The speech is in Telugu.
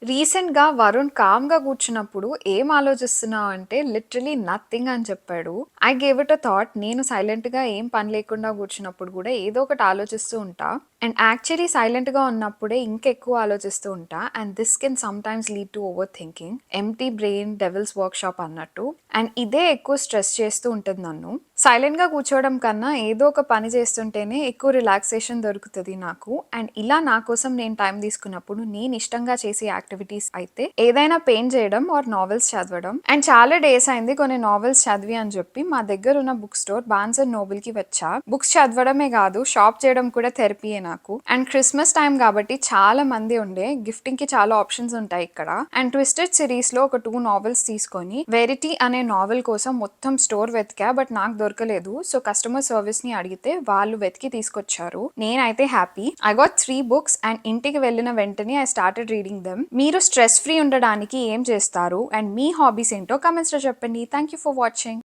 రీసెంట్‌గా వరుణ్ కామ్‌గా కూర్చున్నప్పుడు ఏం ఆలోచిస్తున్నావు అంటే లిటరల్లీ నథింగ్ అని చెప్పాడు. I gave it a thought. నేను సైలెంట్‌గా ఏం పని లేకుండా కూర్చున్నప్పుడు కూడా ఏదో ఒకటి ఆలోచిస్తూ ఉంటా. అండ్ యాక్చువల్లీ సైలెంట్‌గా ఉన్నప్పుడే ఇంకెక్కువ ఆలోచిస్తూ ఉంటా. And this can sometimes lead to over thinking. Empty brain devils workshop అన్నట్టు. అండ్ ఇదే ఎక్కువ స్ట్రెస్ చేస్తూ ఉంటది నన్ను. సైలెంట్‌గా కూర్చోవడం కన్నా ఏదో ఒక పని చేస్తుంటేనే ఎక్కువ రిలాక్సేషన్ దొరుకుతది నాకు. అండ్ ఇలా నా కోసం నేను టైం తీసుకున్నప్పుడు నేను ఇష్టంగా చేసే యాక్టివిటీస్ అయితే ఏదైనా పెయింట్ చేయడం ఆర్ నావెల్స్ చదవడం. అండ్ చాలా డేస్ అయింది కొన్ని నావెల్స్ చదివి అని చెప్పి మా దగ్గర ఉన్న book store borns and Nobel కి వచ్చా. బుక్స్ చదవడమే కాదు షాప్ చేయడం కూడా థెరపీయే నాకు. అండ్ క్రిస్మస్ టైం కాబట్టి చాలా మంది ఉండే గిఫ్టింగ్ కి చాలా ఆప్షన్స్ ఉంటాయి ఇక్కడ. అండ్ ట్విస్టెడ్ సిరీస్ లో ఒక 2 నావెల్స్ తీసుకొని వెరిటీ అనే నావెల్ కోసం మొత్తం స్టోర్ వెతికా బట్ నాకు దొరకలేదు. సో కస్టమర్ సర్వీస్ ని అడిగితే వాళ్ళు వెతికి తీసుకొచ్చారు. నేనైతే happy. I got 3 books and ఇంటికి వెళ్ళిన వెంటనే ఐ స్టార్టెడ్ రీడింగ్ దెమ్. మీరు స్ట్రెస్ ఫ్రీ ఉండడానికి ఏం చేస్తారు అండ్ మీ హాబీస్ ఏంటో కమెంట్స్ లో చెప్పండి. Thank you for watching.